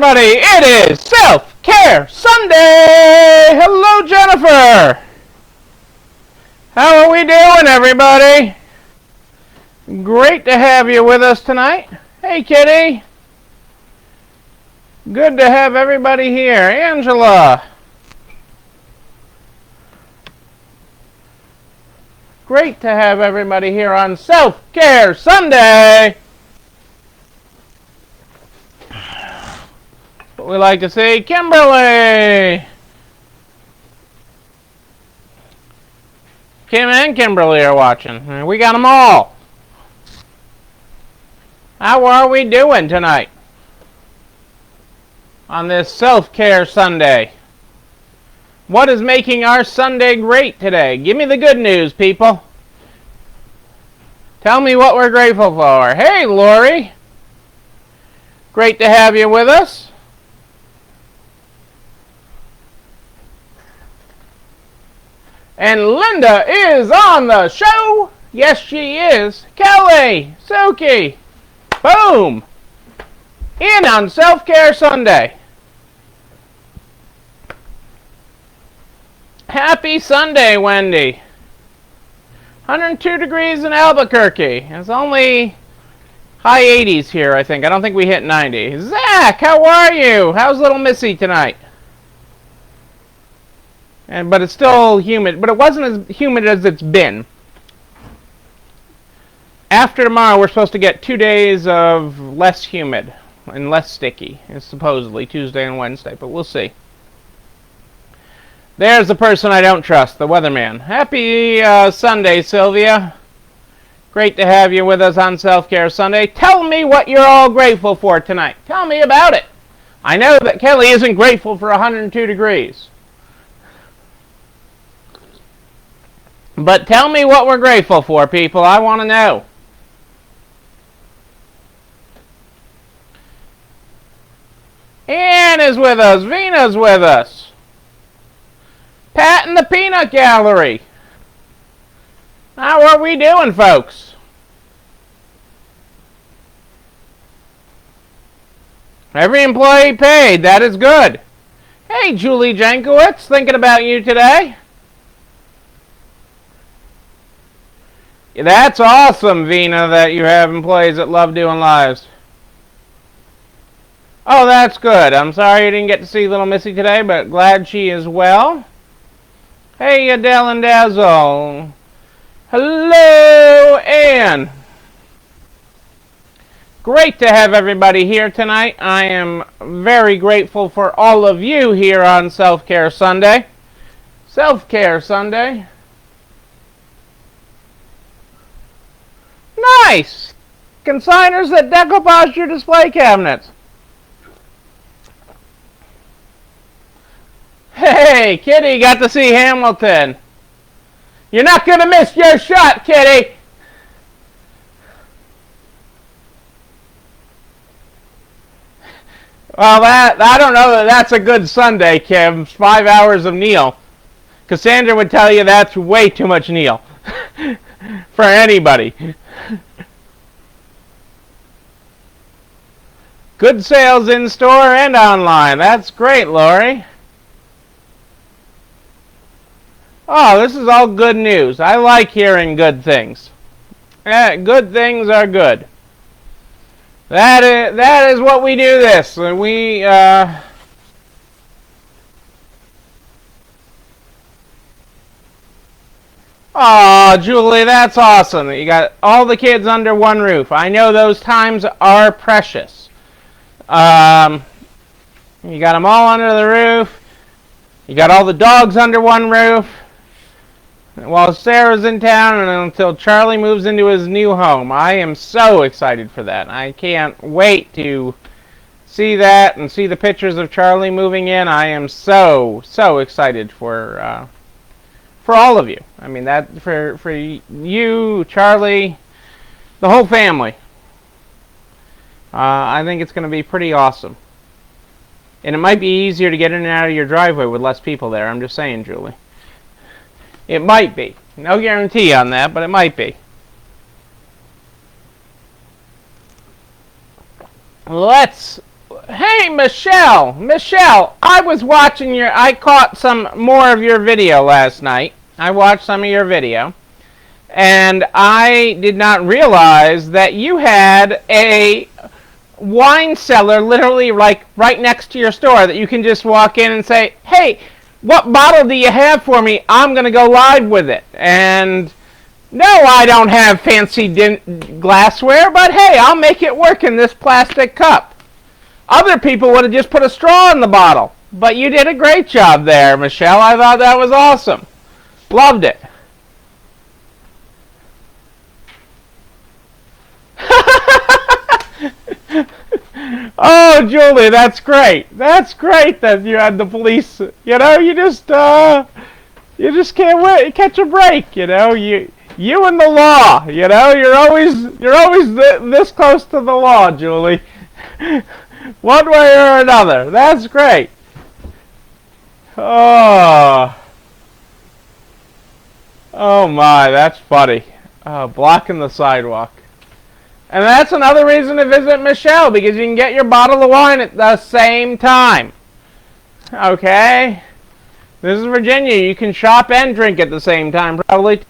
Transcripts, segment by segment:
everybody. It is Self-Care Sunday. Hello, Jennifer. How are we doing, everybody? Great to have you with us tonight. Hey, Kitty. Good to have everybody here. Angela. Great to have everybody here on Self-Care Sunday. What we like to see, Kimberly. Kim and Kimberly are watching. We got them all. How are we doing tonight on this Self-Care Sunday? What is making our Sunday great today? Give me the good news, people. Tell me what we're grateful for. Hey, Lori. Great to have you with us. And Linda is on the show. Yes, she is. Kelly, Suki, boom. In on Self-Care Sunday. Happy Sunday, Wendy. 102 degrees in Albuquerque. It's only high 80s here, I think. I don't think we hit 90. Zach, how are you? How's little Missy tonight? But it's still humid, but it wasn't as humid as it's been. After tomorrow, we're supposed to get 2 days of less humid and less sticky. It's supposedly Tuesday and Wednesday, but we'll see. There's the person I don't trust, the weatherman. Happy Sunday, Sylvia. Great to have you with us on Self-Care Sunday. Tell me what you're all grateful for tonight. Tell me about it. I know that Kelly isn't grateful for 102 degrees. But tell me what we're grateful for, people. I want to know. Ann is with us. Vina's with us. Pat in the Peanut Gallery. How are we doing, folks? Every employee paid. That is good. Hey, Julie Jankowitz. Thinking about you today. That's awesome, Vina, that you have employees that love doing lives. Oh, that's good. I'm sorry you didn't get to see little Missy today, but glad she is well. Hey, Adele and Dazzle. Hello, Ann. Great to have everybody here tonight. I am very grateful for all of you here on Self-Care Sunday. Self-Care Sunday. Nice! Consigners that decoupage your display cabinets. Hey, Kitty got to see Hamilton. You're not going to miss your shot, Kitty. Well, I don't know that that's a good Sunday, Kim. 5 hours of Neil. Cassandra would tell you that's way too much Neil. For anybody. Good sales in store and online. That's great, Lori. Oh, this is all good news. I like hearing good things. Good things are good. That is what we do this. We Oh, Julie, that's awesome. You got all the kids under one roof. I know those times are precious. You got them all under the roof. You got all the dogs under one roof. While Sarah's in town and until Charlie moves into his new home. I am so excited for that. I can't wait to see that and see the pictures of Charlie moving in. I am so excited for all of you. I mean, that for you, Charlie, the whole family. I think it's going to be pretty awesome. And it might be easier to get in and out of your driveway with less people there. I'm just saying, Julie. It might be. No guarantee on that, but it might be. Hey, Michelle! Michelle, I caught some more of your video last night. I watched some of your video. And I did not realize that you had a wine cellar literally like right next to your store that you can just walk in and say, hey, what bottle do you have for me? I'm going to go live with it. And no, I don't have fancy glassware, but hey, I'll make it work in this plastic cup. Other people would have just put a straw in the bottle. But you did a great job there, Michelle. I thought that was awesome. Loved it. Oh, Julie, that's great. That's great that you had the police. You know, you just can't wait catch a break. You know, you and the law. You know, you're always this close to the law, Julie. One way or another. That's great. Oh my, that's funny. Blocking the sidewalk. And that's another reason to visit Michelle, because you can get your bottle of wine at the same time. Okay? This is Virginia. You can shop and drink at the same time, probably.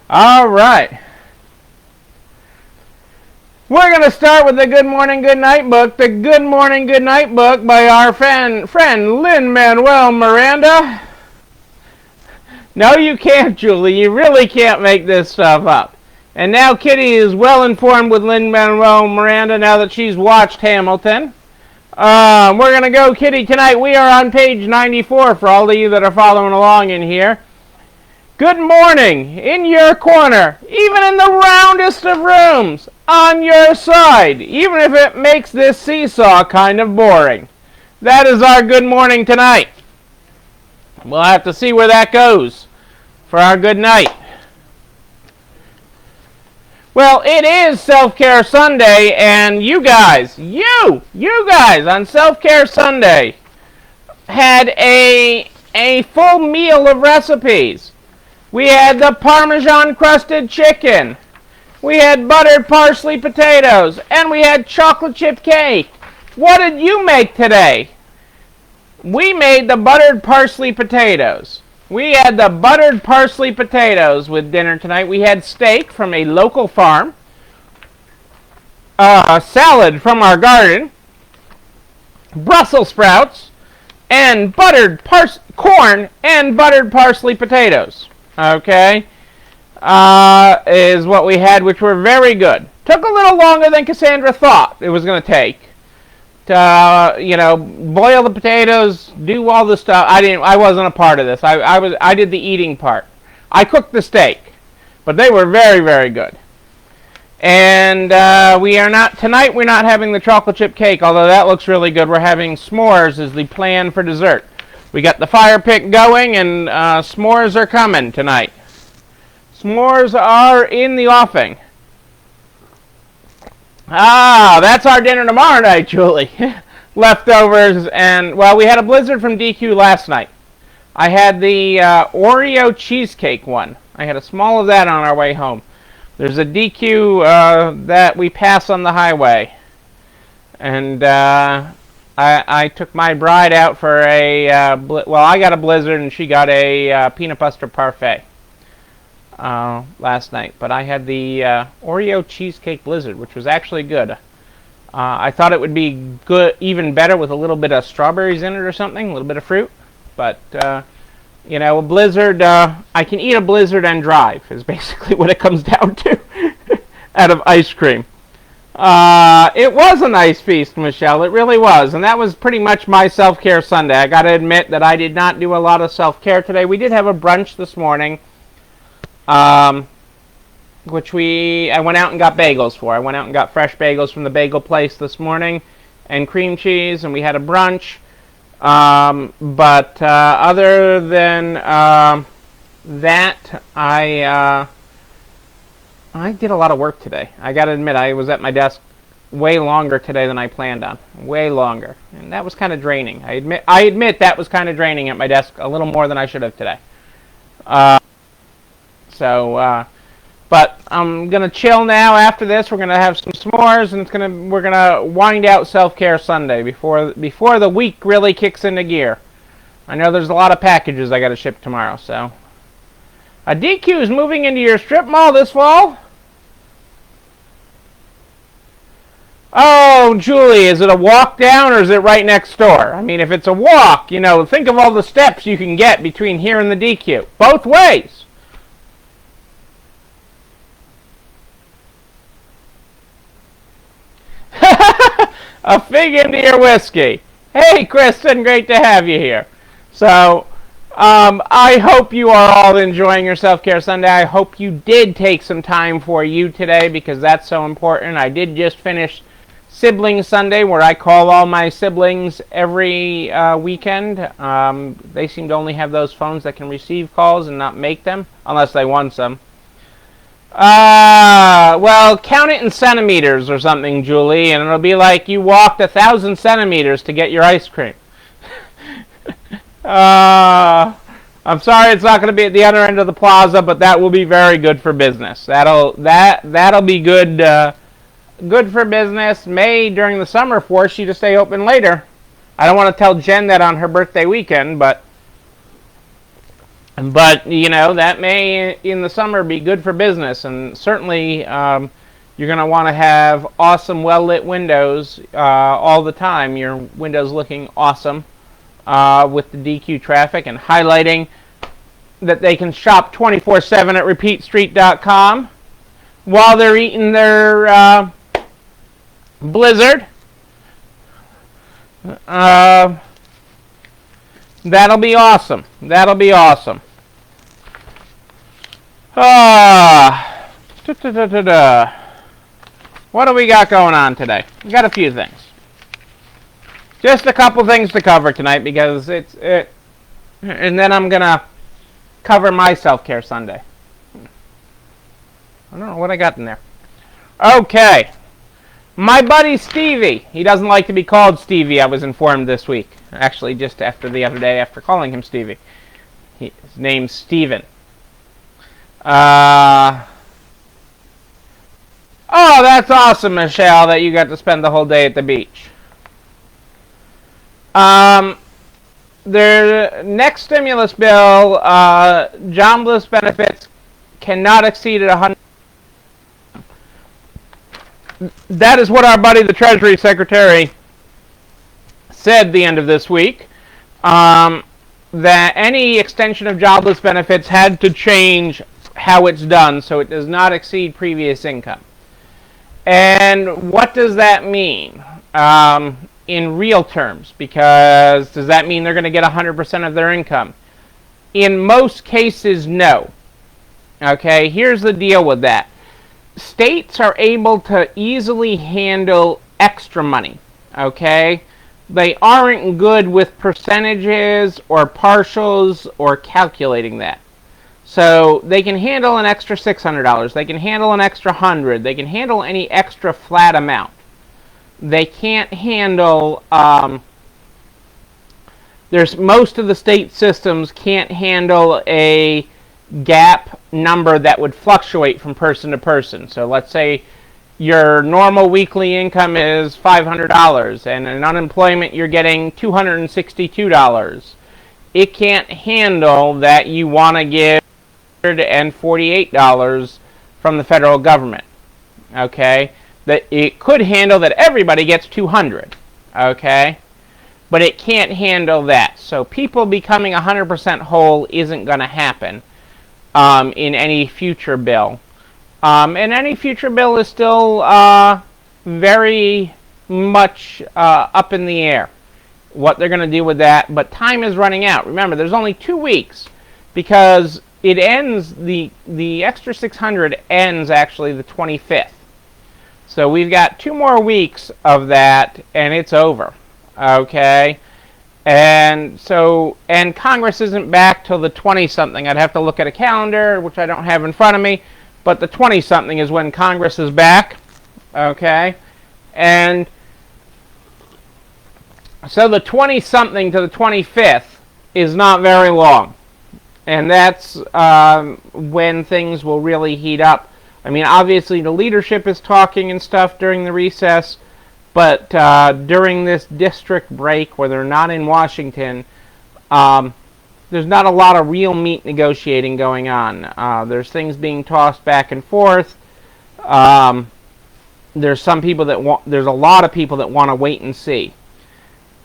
All right. We're going to start with the Good Morning, Good Night book. The Good Morning, Good Night book by our friend Lin-Manuel Miranda. No, you can't, Julie. You really can't make this stuff up. And now Kitty is well informed with Lin-Manuel Miranda now that she's watched Hamilton. We're going to go, Kitty, tonight. We are on page 94 for all of you that are following along in here. Good morning, in your corner, even in the roundest of rooms, on your side, even if it makes this seesaw kind of boring. That is our good morning tonight. We'll have to see where that goes for our good night. Well, it is Self-Care Sunday, and you guys on Self-Care Sunday had a full meal of recipes. We had the Parmesan crusted chicken. We had buttered parsley potatoes, and we had chocolate chip cake. What did you make today? We made the buttered parsley potatoes. We had the buttered parsley potatoes with dinner tonight. We had steak from a local farm, salad from our garden, Brussels sprouts, and buttered corn and buttered parsley potatoes. Okay, is what we had, which were very good. Took a little longer than Cassandra thought it was going to take. Boil the potatoes, do all the stuff. I wasn't a part of this. I did the eating part. I cooked the steak, but they were very, very good. And we're not having the chocolate chip cake, although that looks really good. We're having s'mores as the plan for dessert. We got the fire pit going, and s'mores are coming tonight. S'mores are in the offing. That's our dinner tomorrow night, Julie. Leftovers, and, well, we had a blizzard from DQ last night. I had the Oreo cheesecake one. I had a small of that on our way home. There's a DQ that we pass on the highway. And I took my bride out for I got a blizzard, and she got a peanut butter parfait last night. But I had the Oreo cheesecake blizzard, which was actually good. I thought it would be good, even better with a little bit of strawberries in it or something, a little bit of fruit. But a blizzard, I can eat a blizzard and drive, is basically what it comes down to, out of ice cream. It was a nice feast, Michelle. It really was. And that was pretty much my self-care Sunday. I got to admit that I did not do a lot of self-care today. We did have a brunch this morning, which I went out and got bagels for. I went out and got fresh bagels from the bagel place this morning and cream cheese, and we had a brunch. But other than that, I did a lot of work today. I got to admit, I was at my desk way longer today than I planned on. Way longer. And that was kind of draining. I admit that was kind of draining at my desk, a little more than I should have today. But I'm gonna chill now. After this, we're gonna have some s'mores, and we're gonna wind out Self-Care Sunday before the week really kicks into gear. I know there's a lot of packages I gotta ship tomorrow, so. A DQ is moving into your strip mall this fall. Oh, Julie, is it a walk down or is it right next door? I mean, if it's a walk, think of all the steps you can get between here and the DQ. Both ways. A fig into your whiskey. Hey, Kristen, great to have you here. So, I hope you are all enjoying your Self-Care Sunday. I hope you did take some time for you today because that's so important. I did just finish Sibling Sunday where I call all my siblings every weekend. They seem to only have those phones that can receive calls and not make them, unless they want some. Well, count it in centimeters or something, Julie, and it'll be like you walked 1,000 centimeters to get your ice cream. I'm sorry it's not going to be at the other end of the plaza, but that will be very good for business. That'll be good for business. May during the summer force you to stay open later. I don't want to tell Jen that on her birthday weekend, but that may in the summer be good for business, and certainly you're going to want to have awesome well-lit windows all the time. Your windows looking awesome with the DQ traffic and highlighting that they can shop 24/7 at repeatstreet.com while they're eating their Blizzard. That'll be awesome. That'll be awesome. What do we got going on today? We got a few things. Just a couple things to cover tonight because and then I'm gonna cover my Self-Care Sunday. I don't know what I got in there. Okay. My buddy Stevie. He doesn't like to be called Stevie, I was informed this week. Actually, just after the other day after calling him Stevie. His name's Steven. Oh, that's awesome, Michelle, that you got to spend the whole day at the beach. The next stimulus bill, jobless benefits cannot exceed 100. That is what our buddy, the Treasury Secretary, said the end of this week. That any extension of jobless benefits had to change how it's done so it does not exceed previous income. And what does that mean in real terms? Because does that mean they're going to get 100% of their income? In most cases, no. Okay, here's the deal with that. States are able to easily handle extra money. Okay? They aren't good with percentages or partials or calculating that. So they can handle an extra $600. They can handle an extra $100. They can handle any extra flat amount. They can't handle. There's most of the state systems can't handle a gap number that would fluctuate from person to person. So let's say your normal weekly income is $500, and in unemployment you're getting $262. It can't handle that you want to give $148 from the federal government. Okay, that it could handle that everybody gets $200. Okay, but it can't handle that. So people becoming 100% whole isn't going to happen in any future bill. And any future bill is still very much up in the air, what they're going to do with that. But time is running out. Remember, there's only 2 weeks because it ends, the extra 600 ends actually the 25th. So we've got 2 more weeks of that, and it's over. Okay? And Congress isn't back till the 20-something. I'd have to look at a calendar, which I don't have in front of me. But the 20-something is when Congress is back, okay? And so the 20-something to the 25th is not very long. And that's when things will really heat up I mean, obviously the leadership is talking and stuff during the recess, but during this district break where they're not in Washington, there's not a lot of real meat negotiating going on. There's things being tossed back and forth. There's a lot of people that want to wait and see.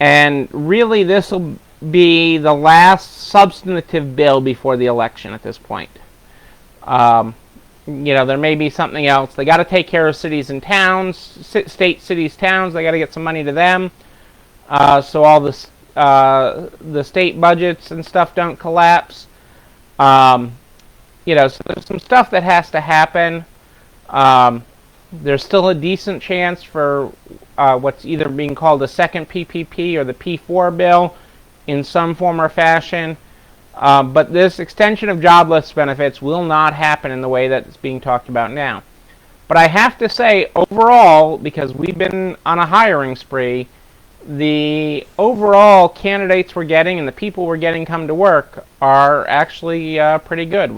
And really, this will be the last substantive bill before the election at this point. There may be something else. They got to take care of cities and towns, state cities, towns. They got to get some money to them, so all the state budgets and stuff don't collapse. So there's some stuff that has to happen. There's still a decent chance for what's either being called the second PPP or the P4 bill in some form or fashion. But this extension of jobless benefits will not happen in the way that it's being talked about now. But I have to say, overall, because we've been on a hiring spree, the overall candidates we're getting and the people we're getting come to work are actually pretty good.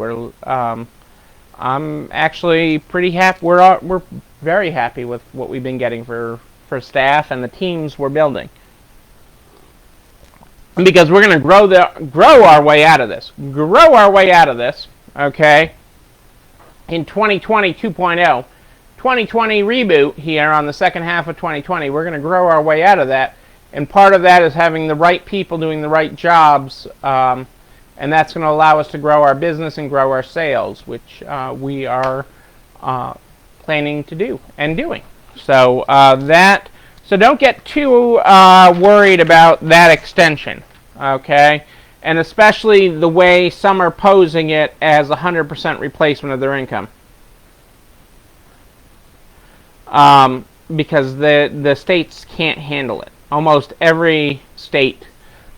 I'm actually pretty happy. We're very happy with what we've been getting for staff and the teams we're building. Because we're going to grow our way out of this. Grow our way out of this, okay? In 2020 2.0, 2020 reboot here on the second half of 2020, we're going to grow our way out of that. And part of that is having the right people doing the right jobs, and that's going to allow us to grow our business and grow our sales, which we are planning to do and doing. So so don't get too worried about that extension, okay? And especially the way some are posing it as 100% replacement of their income. Because the states can't handle it. Almost every state.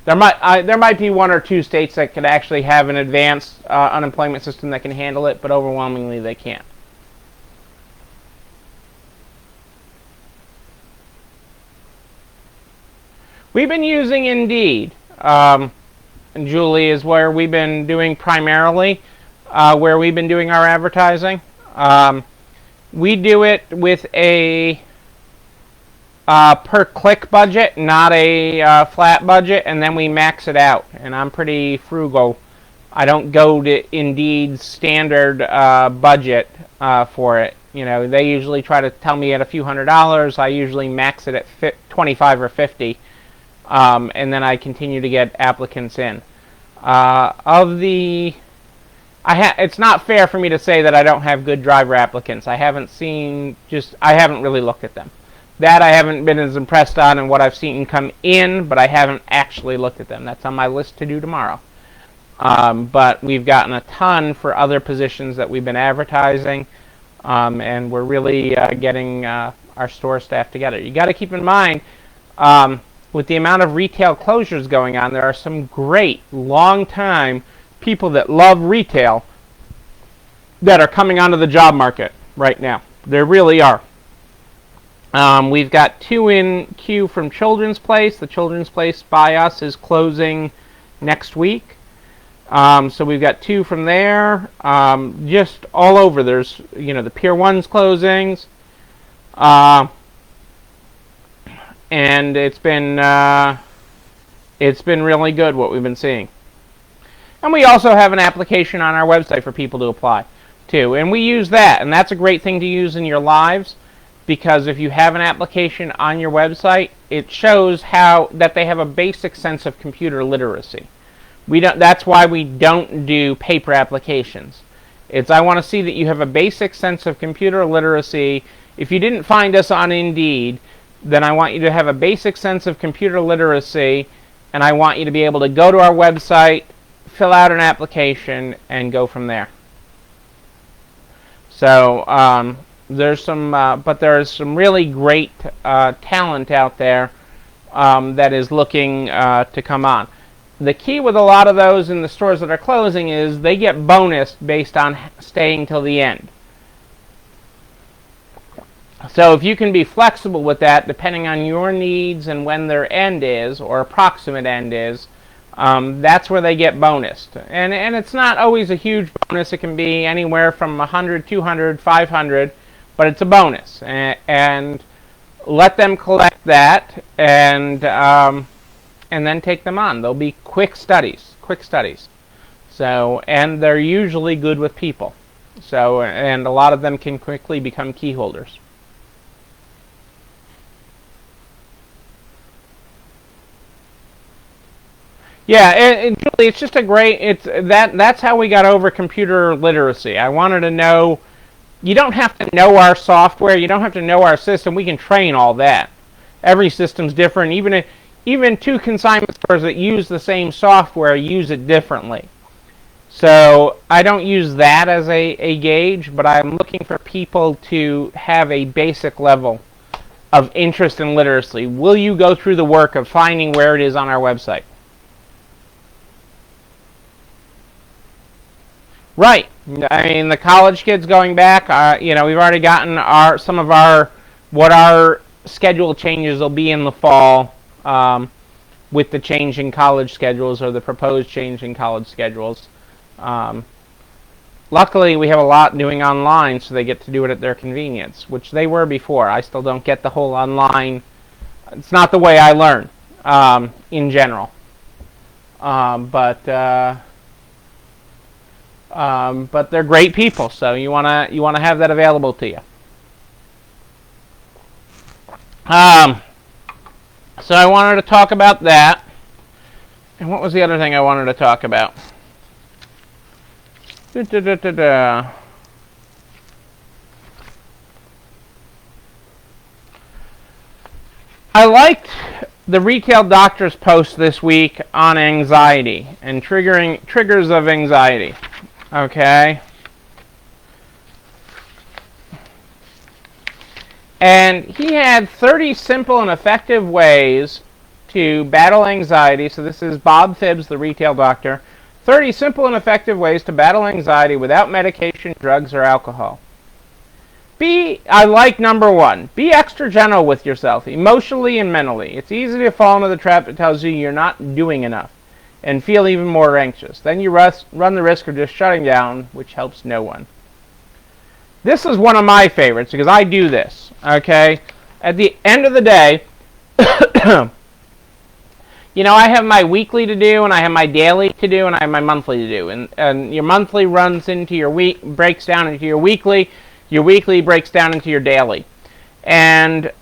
There might be one or two states that could actually have an advanced unemployment system that can handle it, but overwhelmingly they can't. We've been using Indeed. Julie, is where we've been doing primarily, where we've been doing our advertising. We do it with a per click budget, not a flat budget, and then we max it out. And I'm pretty frugal. I don't go to Indeed's standard budget for it. They usually try to tell me at a few $100s. I usually max it at 25 or 50. And then I continue to get applicants in. It's not fair for me to say that I don't have good driver applicants. I haven't really looked at them. That I haven't been as impressed on and what I've seen come in, but I haven't actually looked at them. That's on my list to do tomorrow. But we've gotten a ton for other positions that we've been advertising, and we're really getting our store staff together. You got to keep in mind, with the amount of retail closures going on, there are some great long-time people that love retail that are coming onto the job market right now. There really are. We've got 2 in queue from Children's Place. The Children's Place by us is closing next week. So we've got 2 from there. Just all over. There's, the Pier 1's closings. And it's been really good what we've been seeing. And we also have an application on our website for people to apply to, and we use that, and that's a great thing to use in your lives, because if you have an application on your website, it shows that they have a basic sense of computer literacy. That's why we don't do paper applications. I want to see that you have a basic sense of computer literacy. If you didn't find us on Indeed, then I want you to have a basic sense of computer literacy, and I want you to be able to go to our website, fill out an application, and go from there. So there's some really great talent out there that is looking to come on. The key with a lot of those in the stores that are closing is they get bonused based on staying till the end. So if you can be flexible with that, depending on your needs and when their end is, or approximate end is, That's where they get bonused. And it's not always a huge bonus. It can be anywhere from 100, 200, 500, but it's a bonus. And let them collect that, and then take them on. They'll be quick studies. So, and they're usually good with people. So, and a lot of them can quickly become key holders. Yeah, Julie, it's just a great. That's how we got over computer literacy. I wanted to know. You don't have to know our software. You don't have to know our system. We can train all that. Every system's different. Even two consignment stores that use the same software use it differently. So I don't use that as a gauge, but I'm looking for people to have a basic level of interest in literacy. Will you go through the work of finding where it is on our website? Right. I mean, the college kids going back, we've already gotten some of what our schedule changes will be in the fall, with the change in college schedules, or the proposed change in college schedules. Luckily, we have a lot doing online, so they get to do it at their convenience, which they were before. I still don't get the whole online. It's not the way I learn, in general. But they're great people, so you wanna have that available to you. So I wanted to talk about that. And what was the other thing I wanted to talk about? I liked the retail doctor's post this week on anxiety and triggers of anxiety. Okay. And he had 30 simple and effective ways to battle anxiety. So this is Bob Phibbs, the retail doctor. 30 simple and effective ways to battle anxiety without medication, drugs, or alcohol. I like number 1. Be extra gentle with yourself, emotionally and mentally. It's easy to fall into the trap that tells you you're not doing enough and feel even more anxious. Then you run the risk of just shutting down, which helps no one. This is one of my favorites because I do this, okay? At the end of the day, I have my weekly to do, and I have my daily to do, and I have my monthly to do. And your monthly runs into your week, breaks down into your weekly breaks down into your daily. And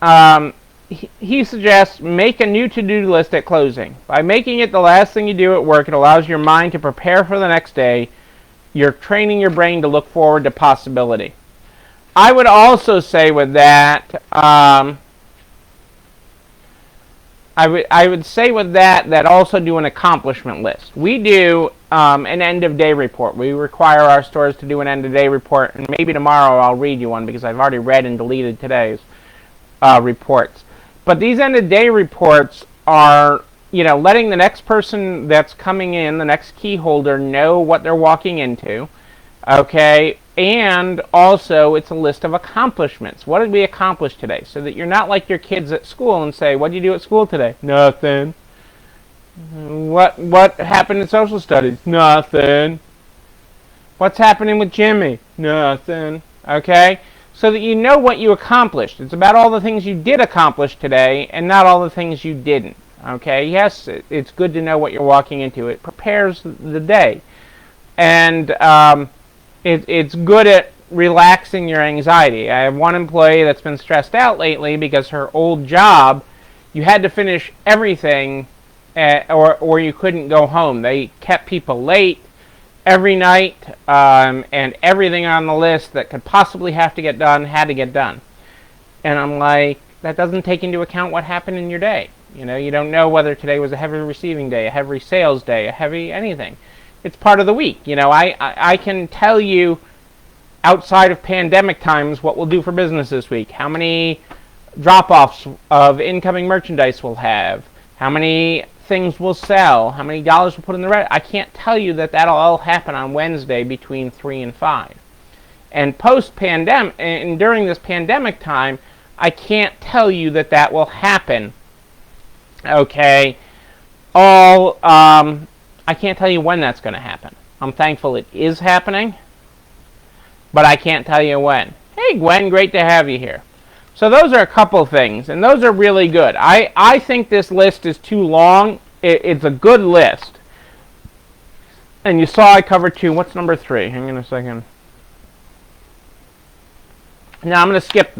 he suggests make a new to-do list at closing. By making it the last thing you do at work, it allows your mind to prepare for the next day. You're training your brain to look forward to possibility. I would also say with that, I would say with that also do an accomplishment list. We do an end-of-day report. We require our stores to do an end-of-day report, and maybe tomorrow I'll read you one because I've already read and deleted today's reports. But these end-of-day reports are, letting the next person that's coming in, the next key holder, know what they're walking into, okay? And also, it's a list of accomplishments. What did we accomplish today? So that you're not like your kids at school and say, what did you do at school today? Nothing. What happened in social studies? Nothing. What's happening with Jimmy? Nothing. Okay? So that you know what you accomplished. It's about all the things you did accomplish today and not all the things you didn't. Okay? Yes, it's good to know what you're walking into. It prepares the day. And it's good at relaxing your anxiety. I have one employee that's been stressed out lately because her old job, you had to finish everything or you couldn't go home. They kept people late every night, and everything on the list that could possibly have to get done had to get done. And I'm like, that doesn't take into account what happened in your day. You don't know whether today was a heavy receiving day, a heavy sales day, a heavy anything. It's part of the week. I can tell you outside of pandemic times what we'll do for business this week, how many drop-offs of incoming merchandise we'll have, how many things we'll sell, how many dollars we'll put in the red. I can't tell you that'll all happen on Wednesday between 3 and 5. And post-pandemic, and during this pandemic time, I can't tell you that will happen, okay, all, I can't tell you when that's going to happen. I'm thankful it is happening, but I can't tell you when. Hey, Gwen, great to have you here. So those are a couple things, and those are really good. I think this list is too long. It's a good list. And you saw I covered 2. What's number 3? Hang on a second. Now I'm going to skip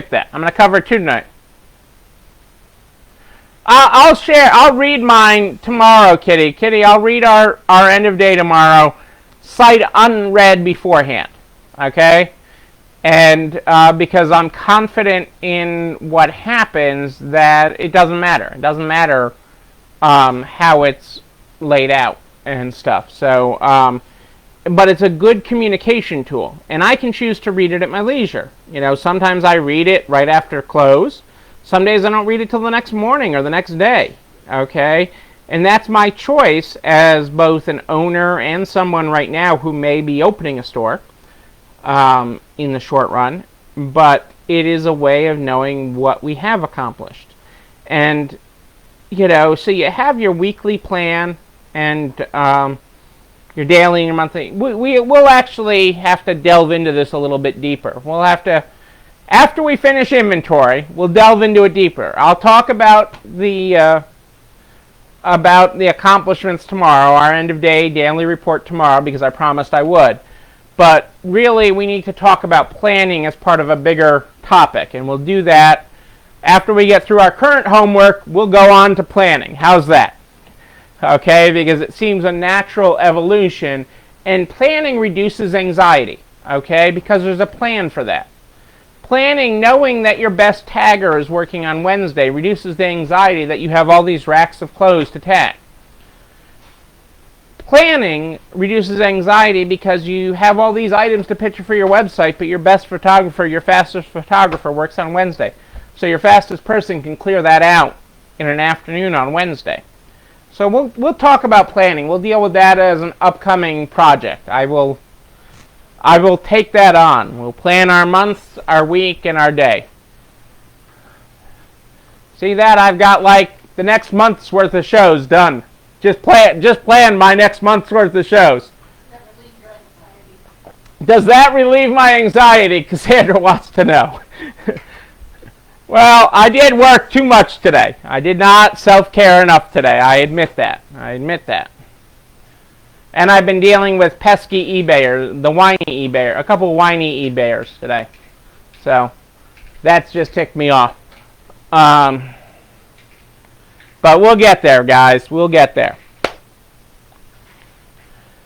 that. I'm going to cover 2 tonight. I'll share. I'll read mine tomorrow, Kitty. Kitty, I'll read our end of day tomorrow, sight unread beforehand. Okay? And because I'm confident in what happens, that it doesn't matter. It doesn't matter how it's laid out and stuff. So, but it's a good communication tool, and I can choose to read it at my leisure. You know, sometimes I read it right after close. Some days I don't read it till the next morning or the next day. Okay, and that's my choice as both an owner and someone right now who may be opening a store in the short run. But it is a way of knowing what we have accomplished, and you know, so you have your weekly plan and your daily and your monthly. We'll actually have to delve into this a little bit deeper. We'll have to, after we finish inventory, we'll delve into it deeper. I'll talk about the accomplishments tomorrow, our end of day daily report tomorrow, because I promised I would. But really, we need to talk about planning as part of a bigger topic, and we'll do that after we get through our current homework. We'll go on to planning. How's that? Okay, because it seems a natural evolution, and planning reduces anxiety, okay, because there's a plan for that. Planning, knowing that your best tagger is working on Wednesday, reduces the anxiety that you have all these racks of clothes to tag. Planning reduces anxiety because you have all these items to picture for your website, but your best photographer, your fastest photographer works on Wednesday. So your fastest person can clear that out in an afternoon on Wednesday. So we'll talk about planning. We'll deal with that as an upcoming project. I will take that on. We'll plan our month, our week, and our day. See that? I've got like the next month's worth of shows done. Just plan my next month's worth of shows. Does that relieve my anxiety? Cassandra wants to know. Well, I did work too much today. I did not self-care enough today. I admit that. And I've been dealing with pesky eBayers, the whiny eBayer, a couple whiny eBayers today. So that's just ticked me off. But we'll get there, guys. We'll get there.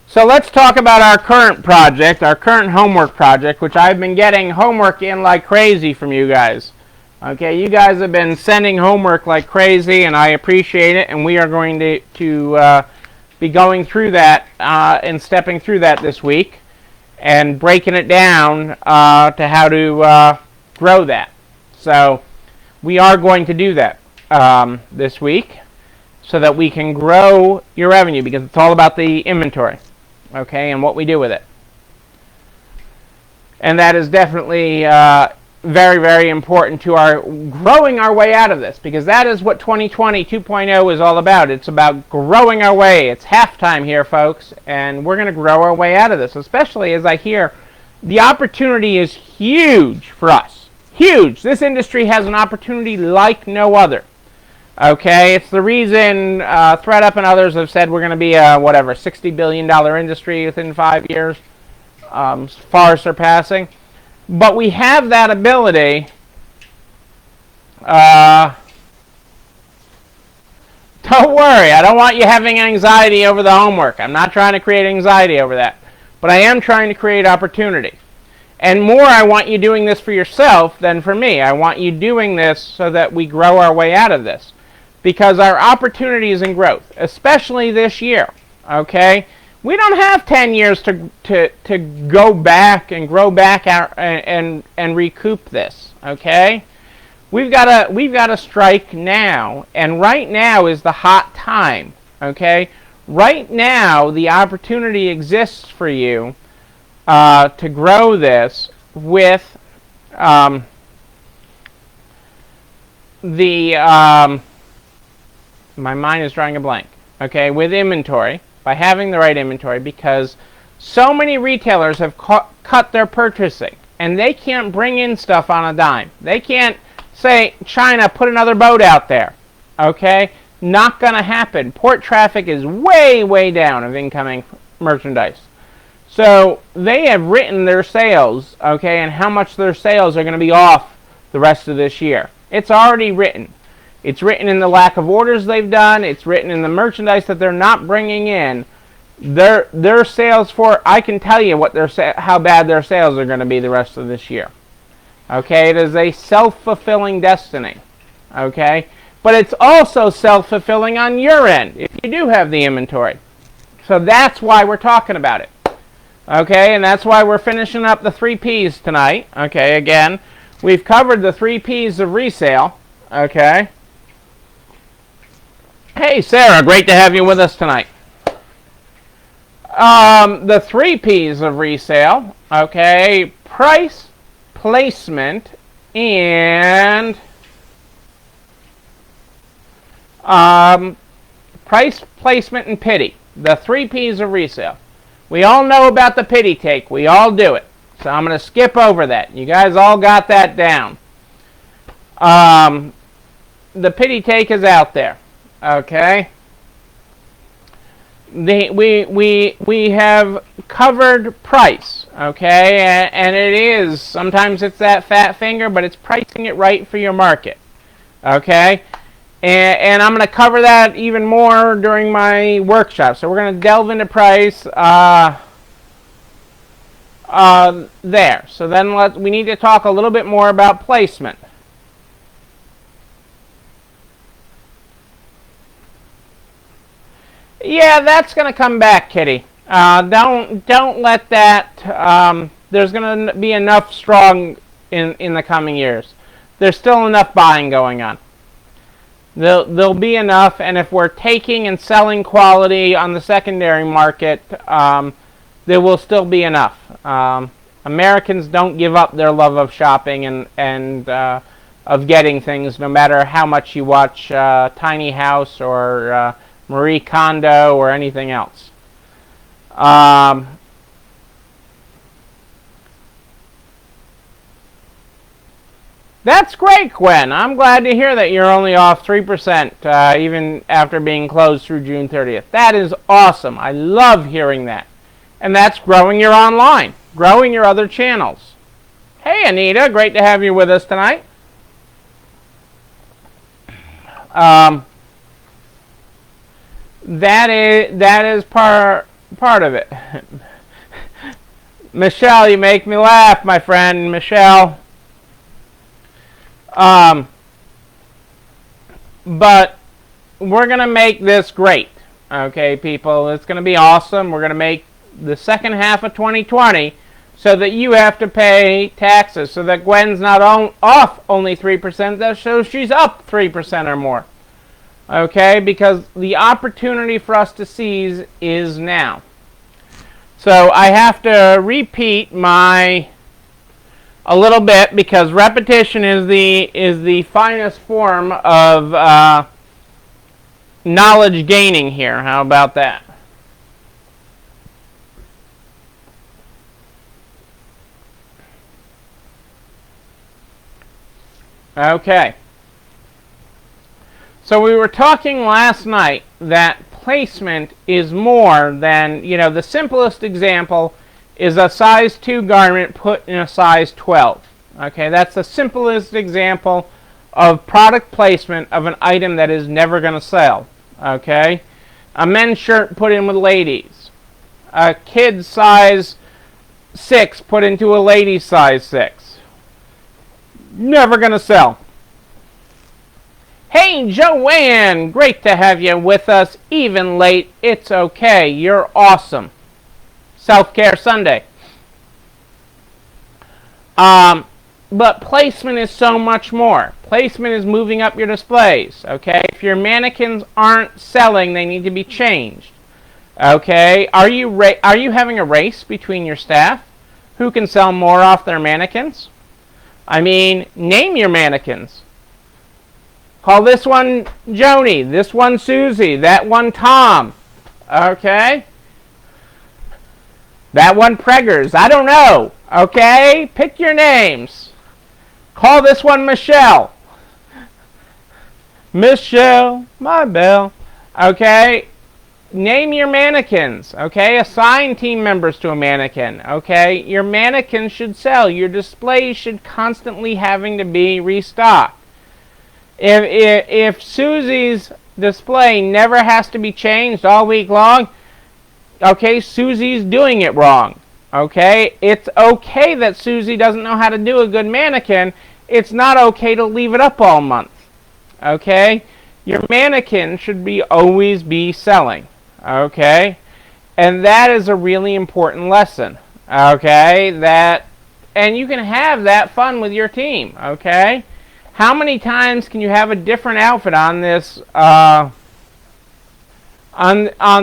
So let's talk about our current project, our current homework project, which I've been getting homework in like crazy from you guys. Okay, you guys have been sending homework like crazy, and I appreciate it, and we are going to be going through that and stepping through that this week and breaking it down to how to grow that. So we are going to do that this week so that we can grow your revenue, because it's all about the inventory, okay, and what we do with it. And that is definitely very, very important to our growing our way out of this, because that is what 2020 2.0 is all about. It's about growing our way. It's halftime here, folks, and we're going to grow our way out of this, especially as I hear the opportunity is huge for us. Huge. This industry has an opportunity like no other. Okay, it's the reason ThreadUp and others have said we're going to be a, whatever, $60 billion industry within 5 years, far surpassing. But we have that ability. Don't worry, I don't want you having anxiety over the homework. I'm not trying to create anxiety over that. But I am trying to create opportunity. And more, I want you doing this for yourself than for me. I want you doing this so that we grow our way out of this. Because our opportunity is in growth, especially this year. Okay? We don't have 10 years to go back and grow back and recoup this. Okay? We've got to strike now, and right now is the hot time. Okay? Right now, the opportunity exists for you to grow this with my mind is drawing a blank. Okay, with inventory, by having the right inventory, because so many retailers have cut their purchasing, and they can't bring in stuff on a dime. They can't say, China, put another boat out there. Okay, not going to happen. Port traffic is way, way down of incoming merchandise. So they have written their sales, okay, and how much their sales are going to be off the rest of this year. It's already written. It's written in the lack of orders they've done. It's written in the merchandise that they're not bringing in. Their sales for, I can tell you what how bad their sales are going to be the rest of this year. Okay, it is a self-fulfilling destiny. Okay, but it's also self-fulfilling on your end if you do have the inventory. So that's why we're talking about it. Okay, and that's why we're finishing up the 3 P's tonight. Okay, again, we've covered the 3 P's of resale. Okay. Hey, Sarah, great to have you with us tonight. The 3 P's of resale, okay, price, placement, and price, placement, and pity. The 3 P's of resale. We all know about the pity take. We all do it. So I'm going to skip over that. You guys all got that down. The pity take is out there. Okay. We have covered price. Okay, and it is, sometimes it's that fat finger, but it's pricing it right for your market. Okay. And I'm going to cover that even more during my workshop. So we're going to delve into price there. So then we need to talk a little bit more about placement. Yeah, that's going to come back, Kitty. Don't let that. There's going to be enough strong in the coming years. There's still enough buying going on. There'll be enough, and if we're taking and selling quality on the secondary market, there will still be enough. Americans don't give up their love of shopping and of getting things, no matter how much you watch Tiny House or Marie Kondo or anything else. That's great, Gwen. I'm glad to hear that you're only off 3%, even after being closed through June 30th. That is awesome. I love hearing that. And that's growing your online, growing your other channels. Hey, Anita, great to have you with us tonight. That is part of it. Michelle, you make me laugh, my friend, Michelle. But we're going to make this great. Okay, people. It's going to be awesome. We're going to make the second half of 2020 so that you have to pay taxes. So that Gwen's not off only 3%. That shows she's up 3% or more. Okay, because the opportunity for us to seize is now. So I have to repeat a little bit, because repetition is the finest form of knowledge gaining here. How about that? Okay. So we were talking last night that placement is more than, the simplest example is a size 2 garment put in a size 12. Okay, that's the simplest example of product placement of an item that is never going to sell. Okay, a men's shirt put in with ladies, a kid's size 6 put into a lady's size 6. Never going to sell. Hey, Joanne, great to have you with us, even late. It's okay, you're awesome. Self-Care Sunday. But placement is so much more. Placement is moving up your displays. Okay, if your mannequins aren't selling, they need to be changed. Okay, are you having a race between your staff? Who can sell more off their mannequins? I mean, name your mannequins. Call this one Joni, this one Susie, that one Tom. Okay? That one Preggers. I don't know. Okay? Pick your names. Call this one Michelle. Michelle, my belle. Okay? Name your mannequins. Okay? Assign team members to a mannequin. Okay? Your mannequins should sell. Your displays should constantly having to be restocked. If Susie's display never has to be changed all week long, okay, Susie's doing it wrong. Okay? It's okay that Susie doesn't know how to do a good mannequin. It's not okay to leave it up all month. Okay? Your mannequin should always be selling. Okay? And that is a really important lesson. Okay? And you can have that fun with your team. Okay? How many times can you have a different outfit on this on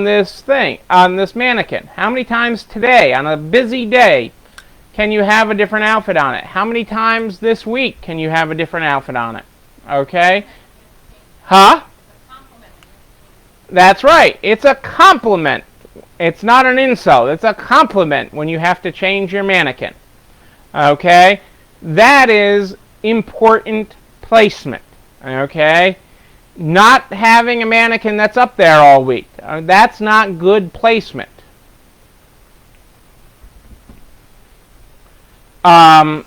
this mannequin? How many times today, on a busy day, can you have a different outfit on it? How many times this week can you have a different outfit on it? Okay? Huh? That's right. It's a compliment. It's not an insult. It's a compliment when you have to change your mannequin. Okay? That is important placement. Okay? Not having a mannequin that's up there all week. That's not good placement. That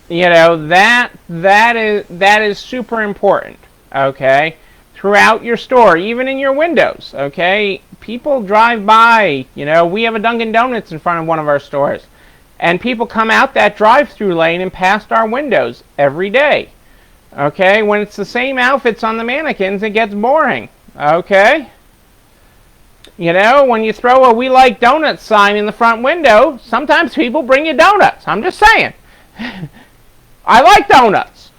is super important. Okay? Throughout your store, even in your windows. Okay? People drive by. We have a Dunkin' Donuts in front of one of our stores. And people come out that drive-through lane and past our windows every day. Okay, when it's the same outfits on the mannequins, it gets boring. Okay? When you throw a "We Like Donuts" sign in the front window, sometimes people bring you donuts. I'm just saying. I like donuts.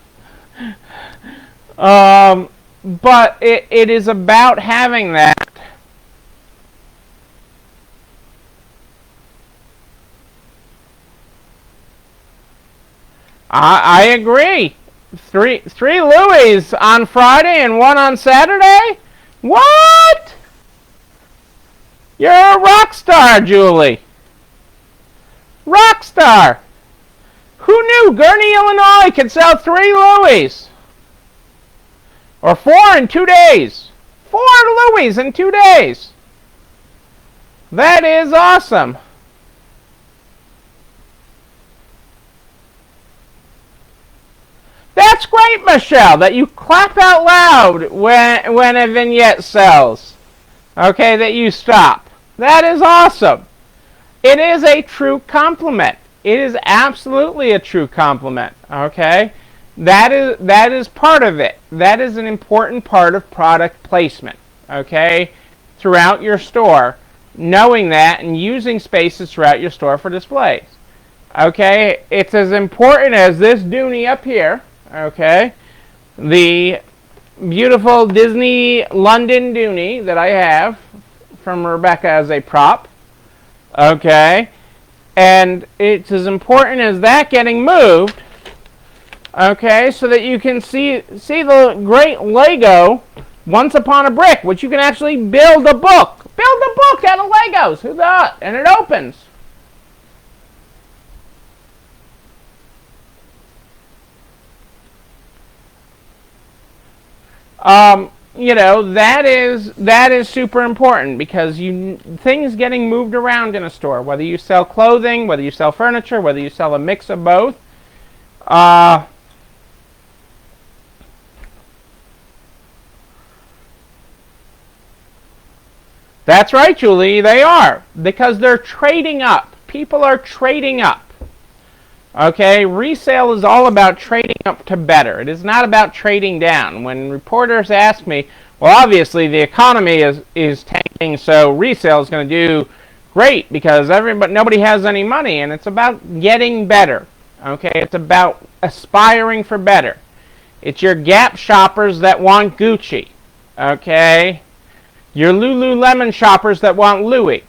But it is about having that. I agree. Three Louis on Friday and one on Saturday? What? You're a rock star, Julie. Rock star. Who knew Gurney, Illinois could sell 3 Louis? Or 4 in 2 days. 4 Louis in 2 days. That is awesome. That's great, Michelle, that you clap out loud when a vignette sells. Okay, that you stop. That is awesome. It is a true compliment. It is absolutely a true compliment. Okay? That is part of it. That is an important part of product placement. Okay? Throughout your store, knowing that and using spaces throughout your store for displays. Okay? It's as important as this Dooney up here. Okay, the beautiful Disney London Dooney that I have from Rebecca as a prop. Okay, and it's as important as that getting moved. Okay, so that you can see the great Lego Once Upon a Brick, which you can actually build a book. Build a book out of Legos. Who thought? And it opens. That is super important because things getting moved around in a store, whether you sell clothing, whether you sell furniture, whether you sell a mix of both. That's right, Julie, they are, because they're trading up. People are trading up. Okay, resale is all about trading up to better. It is not about trading down. When reporters ask me, well, obviously the economy is tanking, so resale is going to do great because nobody has any money, and it's about getting better. Okay, it's about aspiring for better. It's your Gap shoppers that want Gucci. Okay, your Lululemon shoppers that want Louis.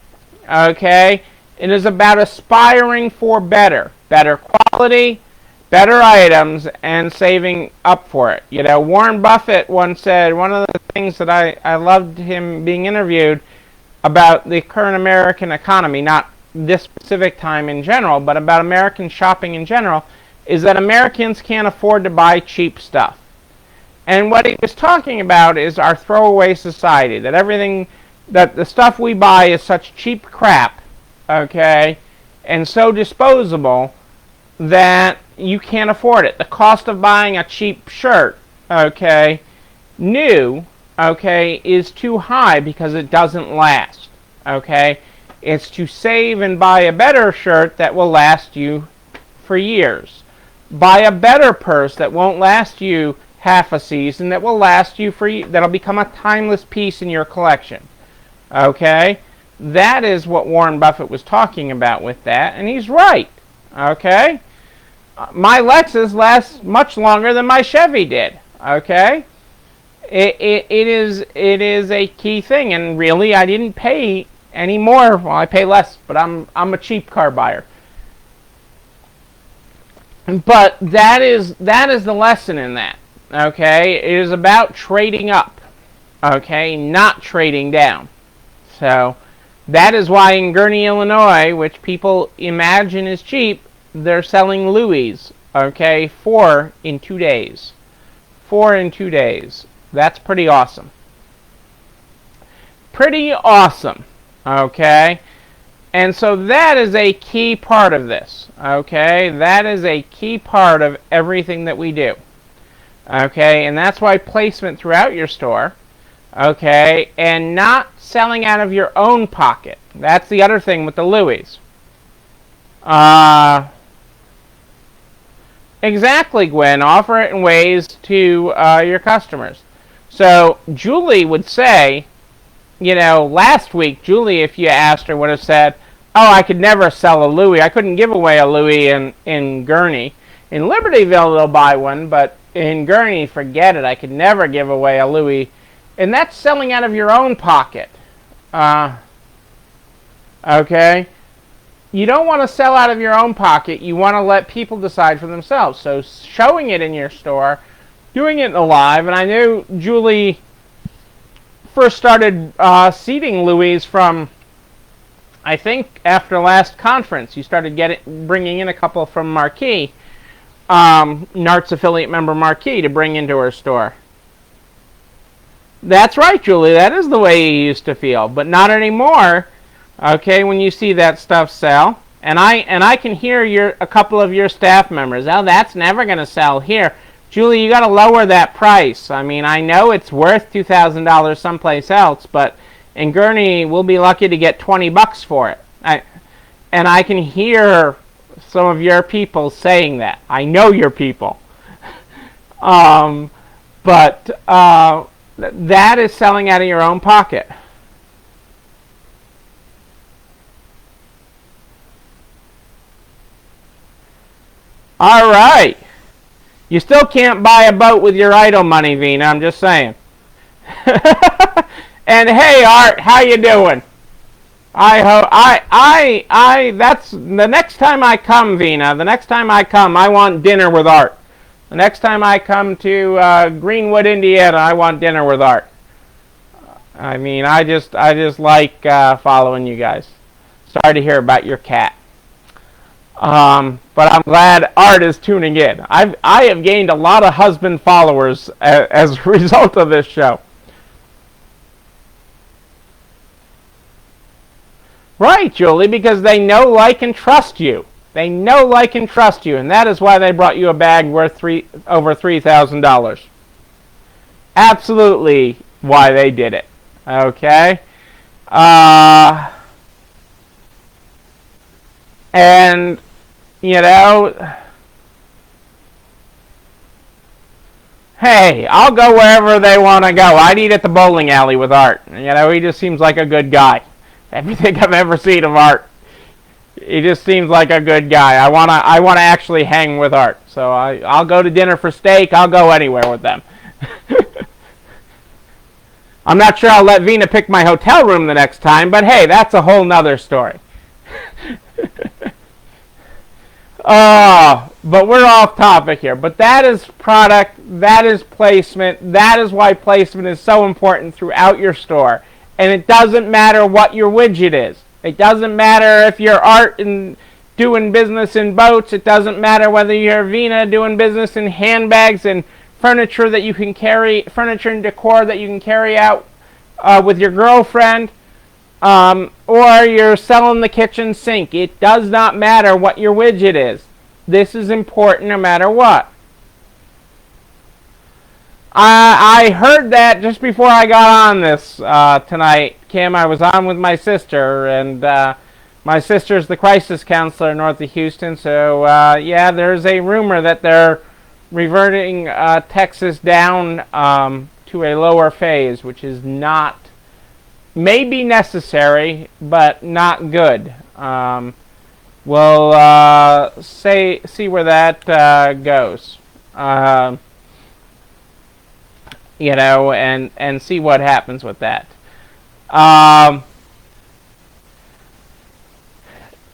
Okay, it is about aspiring for better. Better quality, better items and saving up for it. You know, Warren Buffett once said, one of the things that I loved him being interviewed about the current American economy, not this specific time in general, but about American shopping in general, is that Americans can't afford to buy cheap stuff. And what he was talking about is our throwaway society, that everything, that the stuff we buy is such cheap crap, okay, and so disposable that you can't afford it. The cost of buying a cheap shirt, okay, new, okay, is too high because it doesn't last, okay. It's to save and buy a better shirt that will last you for years. Buy a better purse that won't last you half a season, that will last you for, that'll become a timeless piece in your collection, okay. That is what Warren Buffett was talking about with that, and he's right, okay. My Lexus lasts much longer than my Chevy did, okay. It is a key thing, and really I didn't pay any more. Well, I pay less, but I'm a cheap car buyer. But that is the lesson in that, okay. It is about trading up, okay, not trading down. So that is why in Gurnee, Illinois, which people imagine is cheap, they're selling Louis, okay, 4 in 2 days. 4 in 2 days. That's pretty awesome. Pretty awesome, okay? And so that is a key part of this, okay? That is a key part of everything that we do, okay? And that's why placement throughout your store, okay, and not selling out of your own pocket. That's the other thing with the Louis. Exactly, Gwen. Offer it in ways to your customers. So Julie would say, you know, last week, Julie, if you asked her, would have said, oh, I could never sell a Louis. I couldn't give away a Louis in Gurnee. In Libertyville, they'll buy one, but in Gurnee, forget it. I could never give away a Louis. And that's selling out of your own pocket. Okay? You don't want to sell out of your own pocket. You want to let people decide for themselves. So showing it in your store, doing it live, and I knew Julie first started seeding Louis from, I think, after last conference. You started bringing in a couple from Marquee, NARTS affiliate member Marquee, to bring into her store. That's right, Julie. That is the way you used to feel, but not anymore. Okay, when you see that stuff sell, and I can hear a couple of your staff members. Oh, that's never going to sell here, Julie. You got to lower that price. I mean, I know it's worth $2,000 someplace else, but in Gurnee, we'll be lucky to get $20 for it. And I can hear some of your people saying that. I know your people, but that is selling out of your own pocket. All right. You still can't buy a boat with your idle money, Vina. I'm just saying. And hey, Art, how you doing? That's the next time I come, Vina. The next time I come, I want dinner with Art. The next time I come to Greenwood, Indiana, I want dinner with Art. I mean, I just like following you guys. Sorry to hear about your cat. But I'm glad Art is tuning in. I have gained a lot of husband followers as a result of this show. Right, Julie, because they know, like, and trust you. They know, like, and trust you, and that is why they brought you a bag worth over $3,000. Absolutely why they did it. Okay? And, you know, hey, I'll go wherever they want to go. I'd eat at the bowling alley with Art. You know, he just seems like a good guy. Everything I've ever seen of Art, he just seems like a good guy. I wanna actually hang with Art. So I'll go to dinner for steak. I'll go anywhere with them. I'm not sure I'll let Vina pick my hotel room the next time, but hey, that's a whole nother story. But we're off topic here. But that is product, that is placement, that is why placement is so important throughout your store. And it doesn't matter what your widget is. It doesn't matter if you're art and doing business in boats. It doesn't matter whether you're Vina doing business in handbags and furniture that you can carry, furniture and decor that you can carry out with your girlfriend. Or you're selling the kitchen sink. It does not matter what your widget is. This is important no matter what. I heard that just before I got on this tonight, Kim. I was on with my sister, and my sister's the crisis counselor north of Houston. So, yeah, there's a rumor that they're reverting Texas down to a lower phase, which is not, may be necessary, but not good. We'll see where that goes. You know, and see what happens with that.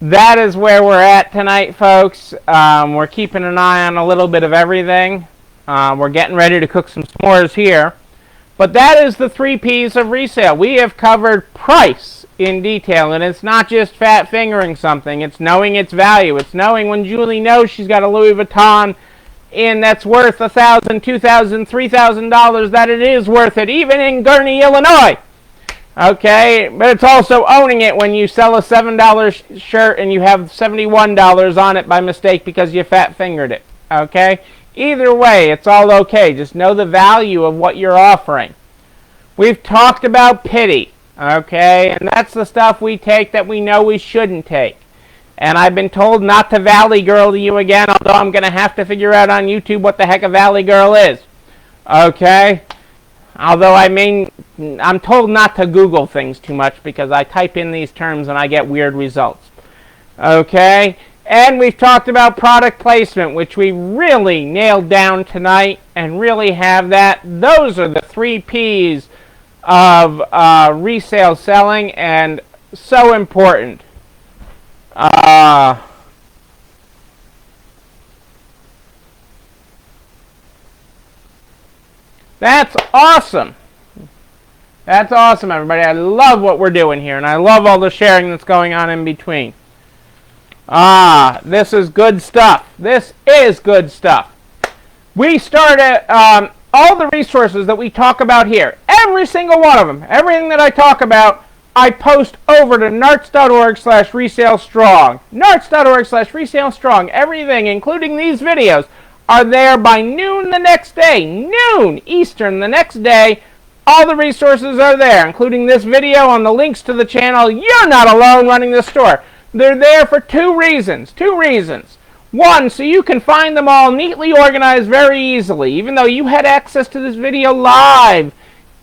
That is where we're at tonight, folks. We're keeping an eye on a little bit of everything. We're getting ready to cook some s'mores here. But that is the 3 P's of resale. We have covered price in detail, and it's not just fat fingering something. It's knowing its value. It's knowing when Julie knows she's got a Louis Vuitton in that's worth $1,000, $2,000, $3,000, that it is worth it, even in Gurnee, Illinois. Okay, but it's also owning it when you sell a $7 shirt and you have $71 on it by mistake because you fat fingered it. Okay, either way, it's all okay. Just know the value of what you're offering. We've talked about pity. Okay, and that's the stuff we take that we know we shouldn't take. And I've been told not to Valley Girl to you again, although I'm going to have to figure out on YouTube what the heck a Valley Girl is. Okay? Although I'm told not to Google things too much because I type in these terms and I get weird results. Okay? And we've talked about product placement, which we really nailed down tonight and really have that. Those are the 3 P's of resale selling, and so important. That's awesome. That's awesome, everybody. I love what we're doing here, and I love all the sharing that's going on in between. This is good stuff. This is good stuff. We started all the resources that we talk about here. Every single one of them. Everything that I talk about, I post over to narts.org/resalestrong. narts.org/resalestrong. Everything, including these videos, are there by noon the next day. Noon Eastern the next day. All the resources are there, including this video on the links to the channel. You're not alone running the store. They're there for 2 reasons. 2 reasons. 1, so you can find them all neatly organized very easily. Even though you had access to this video live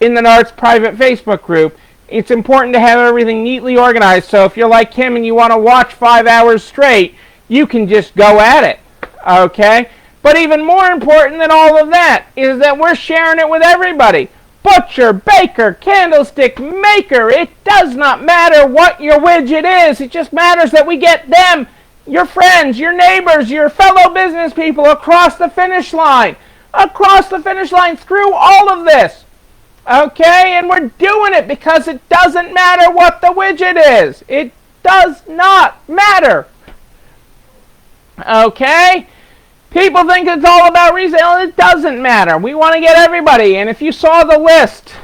in the Narts private Facebook group, it's important to have everything neatly organized. So if you're like Kim and you want to watch 5 hours straight, you can just go at it. Okay? But even more important than all of that is that we're sharing it with everybody. Butcher, baker, candlestick maker, it does not matter what your widget is. It just matters that we get them, your friends, your neighbors, your fellow business people across the finish line. Across the finish line through all of this. Okay? And we're doing it because it doesn't matter what the widget is. It does not matter. Okay? People think it's all about resale. It doesn't matter. We want to get everybody. And if you saw the list,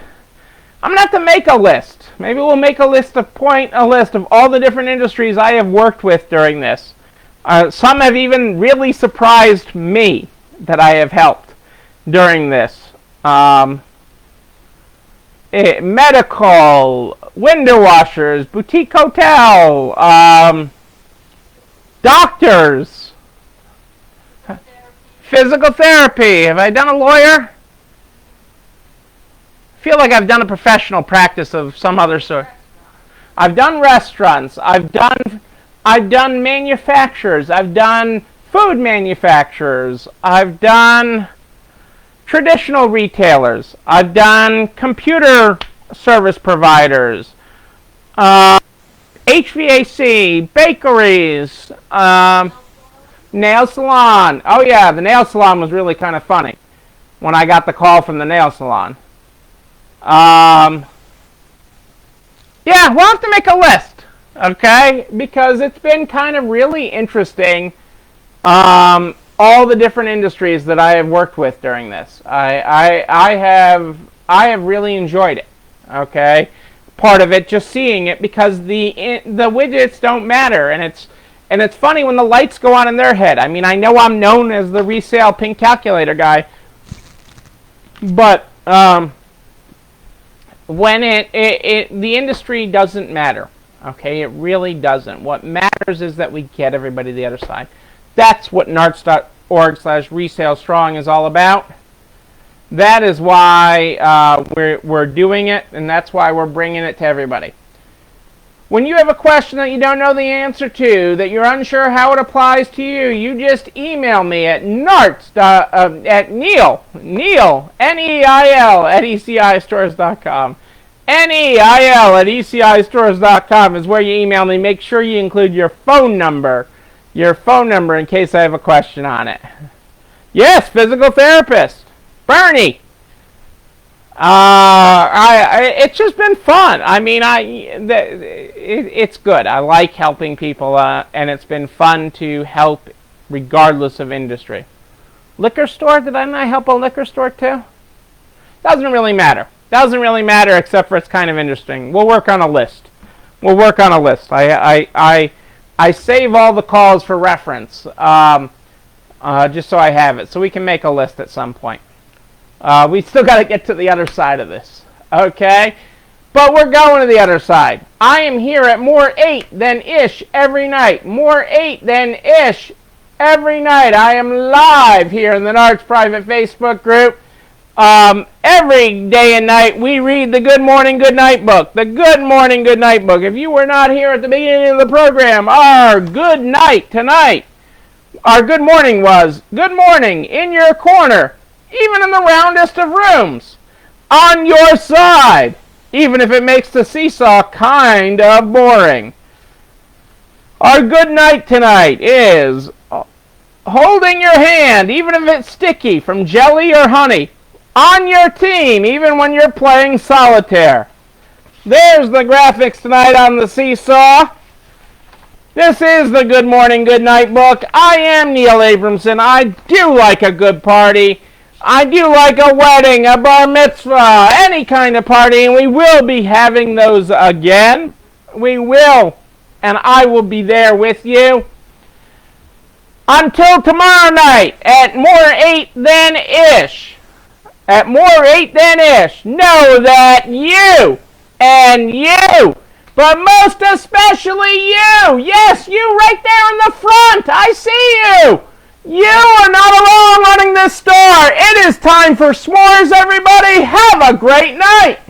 I'm going to have to make a list. Maybe we'll make a list of all the different industries I have worked with during this. Some have even really surprised me that I have helped during this. Medical, window washers, boutique hotel, doctors, physical therapy. Have I done a lawyer? I feel like I've done a professional practice of some other sort. I've done restaurants. I've done manufacturers. I've done food manufacturers. I've done traditional retailers. I've done computer service providers. HVAC, bakeries, Nail salon. Oh yeah, the nail salon was really kind of funny when I got the call from the nail salon. Yeah, we'll have to make a list, okay? Because it's been kind of really interesting. All the different industries that I have worked with during this, I have really enjoyed it. Okay, part of it just seeing it because the widgets don't matter, and it's funny when the lights go on in their head. I mean, I know I'm known as the resale pink calculator guy, but when the industry doesn't matter. Okay, it really doesn't. What matters is that we get everybody to the other side. That's what narts.org/resale strong is all about. That is why we're doing it, and that's why we're bringing it to everybody. When you have a question that you don't know the answer to, that you're unsure how it applies to you, you just email me at at Neil, Neil, Neil, at ECIstores.com. Neil at ECIstores.com is where you email me. Make sure you include your phone number in case I have a question on it. Yes, physical therapist. Bernie. It's just been fun. I mean, it's good. I like helping people, and it's been fun to help regardless of industry. Liquor store? Did I not help a liquor store too? Doesn't really matter. Doesn't really matter except for it's kind of interesting. We'll work on a list. I save all the calls for reference, just so I have it, so we can make a list at some point. We still got to get to the other side of this, okay? But we're going to the other side. I am here at more 8 than ish every night. More 8 than ish every night. I am live here in the Narts private Facebook group. Every day and night we read the Good Morning, Good Night book. The Good Morning, Good Night book. If you were not here at the beginning of the program, our good night tonight, our good morning was, good morning, in your corner, even in the roundest of rooms, on your side, even if it makes the seesaw kind of boring. Our good night tonight is holding your hand, even if it's sticky, from jelly or honey, on your team, even when you're playing solitaire. There's the graphics tonight on the seesaw. This is the Good Morning, Good Night book. I am Neil Abramson. I do like a good party. I do like a wedding, a bar mitzvah, any kind of party, and we will be having those again. We will, and I will be there with you. Until tomorrow night at more 8 than ish. At more 8 than ish. Know that you and you, but most especially you, yes, you right there in the front, I see you. You are not alone running this store. It is time for s'mores, everybody. Have a great night.